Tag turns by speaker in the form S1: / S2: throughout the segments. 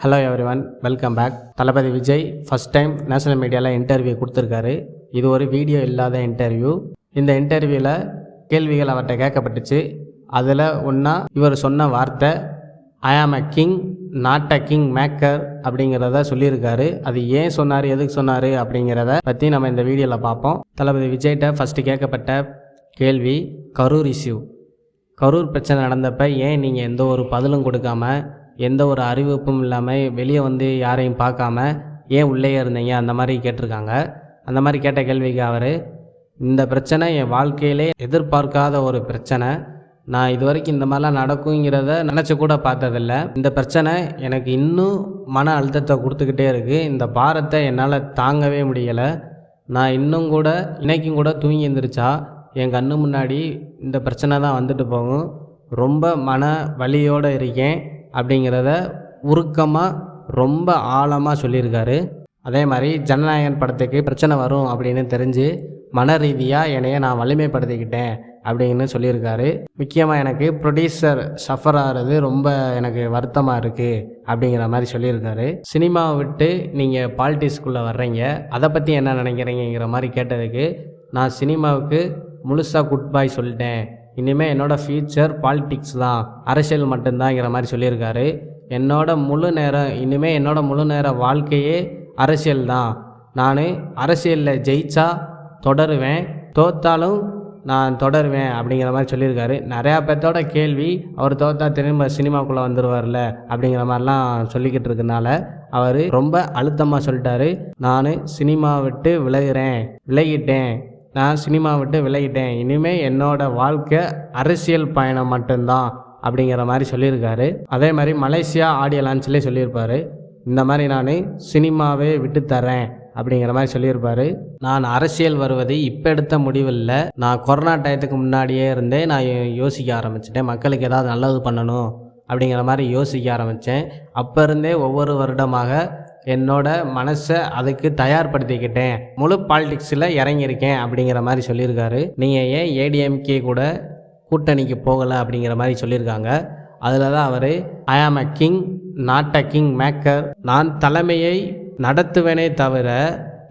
S1: Hello everyone, welcome back. Thalapathy Vijay first time national மீடியாவில் interview கொடுத்துருக்காரு. இது ஒரு வீடியோ இல்லாத இன்டர்வியூ. இந்த இன்டர்வியூவில் கேள்விகள் அவர்கிட்ட கேட்கப்பட்டுச்சு. அதில் ஒன்றா இவர் சொன்ன வார்த்தை ஐ ஆம் அ king not a king maker அப்படிங்கிறத சொல்லியிருக்காரு. அது ஏன் சொன்னார், எதுக்கு சொன்னார் அப்படிங்கிறத பற்றி நம்ம இந்த வீடியோவில் பார்ப்போம். தளபதி விஜய்கிட்ட ஃபஸ்ட்டு கேட்கப்பட்ட கேள்வி கரூர் இஷ்யூ. கரூர் பிரச்சனை நடந்தப்போ ஏன் நீங்கள் எந்த ஒரு பதிலும் கொடுக்காம, எந்த ஒரு அறிவிப்பும் இல்லாமல், வெளியே வந்து யாரையும் பார்க்காம ஏன் உள்ளே இருந்தீங்க, அந்த மாதிரி கேட்டிருக்காங்க. அந்த மாதிரி கேட்ட கேள்விக்கு அவர், இந்த பிரச்சனை என் வாழ்க்கையிலே எதிர்பார்க்காத ஒரு பிரச்சனை. நான் இது வரைக்கும் இந்த மாதிரிலாம் நடக்குங்கிறத நினச்சி கூட பார்த்ததில்ல. இந்த பிரச்சனை எனக்கு இன்னும் மன அழுத்தத்தை கொடுத்துக்கிட்டே இருக்குது. இந்த பாரத்தை என்னால் தாங்கவே முடியலை. நான் இன்னும் கூட இன்றைக்கும் கூட தூங்கி எழுந்திரிச்சா என் கண்ணு முன்னாடி இந்த பிரச்சனை தான் வந்துட்டு போகும். ரொம்ப மன வலியோடு இருக்கேன் அப்படிங்கிறத உருக்கமாக ரொம்ப ஆழமாக சொல்லியிருக்காரு. அதே மாதிரி ஜனநாயகன் படத்துக்கு பிரச்சனை வரும் அப்படின்னு தெரிஞ்சு மன ரீதியாக என்னைய நான் வலிமைப்படுத்திக்கிட்டேன் அப்படின்னு சொல்லியிருக்காரு. முக்கியமாக எனக்கு ப்ரொடியூசர் சஃபர் ஆகிறது ரொம்ப எனக்கு வருத்தமாக இருக்குது அப்படிங்கிற மாதிரி சொல்லியிருக்காரு. சினிமாவை விட்டு நீங்கள் பாலிட்டிக்ஸ்குள்ளே வர்றீங்க, அதை பற்றி என்ன நினைக்கிறீங்கிற மாதிரி கேட்டதுக்கு, நான் சினிமாவுக்கு முழுசாக குட் பாய் சொல்லிட்டேன், இனிமேல் என்னோடய ஃப்யூச்சர் பாலிட்டிக்ஸ் தான், அரசியல் மட்டும்தாங்கிற மாதிரி சொல்லியிருக்காரு. இனிமேல் என்னோட முழு நேர வாழ்க்கையே அரசியல் தான். நான் அரசியலில் ஜெயிச்சா தொடருவேன், தோத்தாலும் நான் தொடருவேன் அப்படிங்கிற மாதிரி சொல்லியிருக்காரு. நிறையா பேர்த்தோட கேள்வி, அவர் தோத்தா திரும்ப சினிமாக்குள்ளே வந்துடுவார்ல அப்படிங்கிற மாதிரிலாம் சொல்லிக்கிட்டு இருக்கனால அவர் ரொம்ப அழுத்தமாக சொல்லிட்டாரு. நான் சினிமா விட்டு விலகிட்டேன், இனிமேல் என்னோடய வாழ்க்கை அரசியல் பயணம் மட்டும்தான் அப்படிங்கிற மாதிரி சொல்லியிருக்காரு. அதே மாதிரி மலேசியா ஆடியோ லான்ச்லேயே சொல்லியிருப்பார், இந்த மாதிரி நான் சினிமாவே விட்டு தரேன் அப்படிங்கிற மாதிரி சொல்லியிருப்பார். நான் அரசியல் வருவது இப்போ எடுத்த முடிவில்லை, நான் கொரோனா டயத்துக்கு முன்னாடியே இருந்தே நான் யோசிக்க ஆரம்பிச்சிட்டேன், மக்களுக்கு ஏதாவது நல்லது பண்ணணும் அப்படிங்கிற மாதிரி யோசிக்க ஆரம்பித்தேன். அப்போ இருந்தே ஒவ்வொரு வருடமாக என்னோட மனசை அதுக்கு தயார்படுத்திக்கிட்டேன், முழு பாலிடிக்ஸில் இறங்கியிருக்கேன் அப்படிங்கிற மாதிரி சொல்லியிருக்காரு. நீங்கள் ஏன் ஏடிஎம்கே கூட கூட்டணிக்கு போகலை அப்படிங்கிற மாதிரி சொல்லியிருக்காங்க. அதில் தான் அவர் ஐ ஆம் அ king not a king maker, நான் தலைமையை நடத்துவேனே தவிர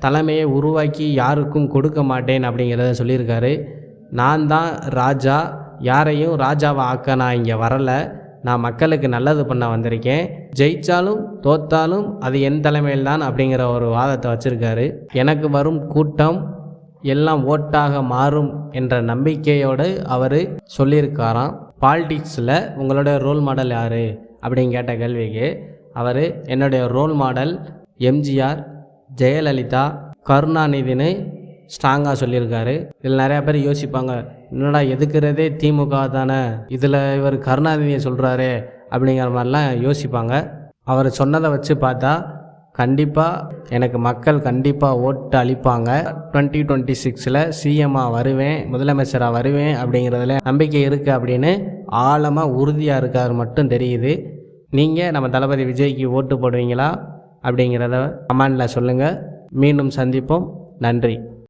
S1: தலைமையை உருவாக்கி யாருக்கும் கொடுக்க மாட்டேன் அப்படிங்கிறத சொல்லியிருக்காரு. நான் தான் ராஜா, யாரையும் ராஜாவை ஆக்க நான் இங்கே வரலை, நான் மக்களுக்கு நல்லது பண்ண வந்திருக்கேன், ஜெயித்தாலும் தோத்தாலும் அது என் தலைமையில் தான் அப்படிங்கிற ஒரு வாதத்தை வச்சுருக்காரு. எனக்கு வரும் கூட்டம் எல்லாம் ஓட்டாக மாறும் என்ற நம்பிக்கையோடு அவர் சொல்லியிருக்காராம். பாலிடிக்ஸில் உங்களுடைய ரோல் மாடல் யார் அப்படின்னு கேட்ட கேள்விக்கு அவர், என்னுடைய ரோல் மாடல் எம்ஜிஆர், ஜெயலலிதா, கருணாநிதினு ஸ்ட்ராங்காக சொல்லியிருக்காரு. இதில் நிறையா பேர் யோசிப்பாங்க, என்னடா எதுக்குறதே திமுக தானே, இதில் இவர் கருணாநிதியை சொல்கிறாரு அப்படிங்கிற மாதிரிலாம் யோசிப்பாங்க. அவர் சொன்னதை வச்சு பார்த்தா கண்டிப்பாக எனக்கு மக்கள் கண்டிப்பாக ஓட்டு அளிப்பாங்க. 2026 சிஎம்மாக வருவேன், முதலமைச்சராக வருவேன் அப்படிங்கிறதுல நம்பிக்கை இருக்குது அப்படின்னு ஆழமாக உறுதியாக இருக்கார் மட்டும் தெரியுது. நீங்கள் நம்ம தளபதி விஜய்க்கு ஓட்டு போடுவீங்களா அப்படிங்கிறத கமெண்டில் சொல்லுங்கள். மீண்டும் சந்திப்போம். நன்றி.